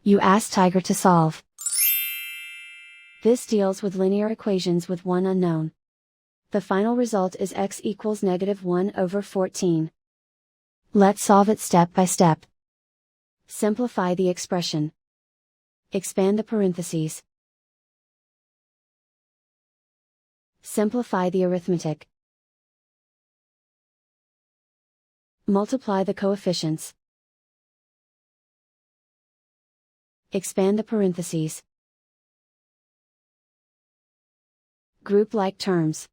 You ask Tiger to solve. This deals with linear equations with one unknown. The final result is x equals -1/14. Let's solve it step by step. Simplify the expression. Expand the parentheses. Simplify the arithmetic. Multiply the coefficients. Expand the parentheses. Group like terms.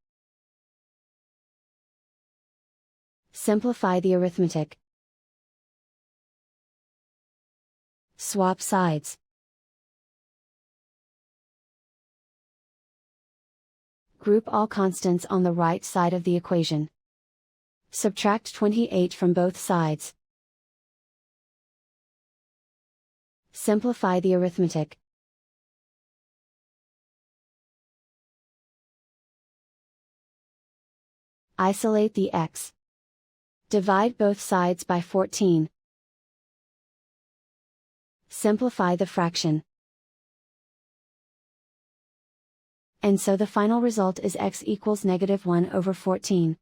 Simplify the arithmetic. Swap sides. Group all constants on the right side of the equation. Subtract 28 from both sides. Simplify the arithmetic. Isolate the x. Divide both sides by 14. Simplify the fraction. And so the final result is x equals -1/14.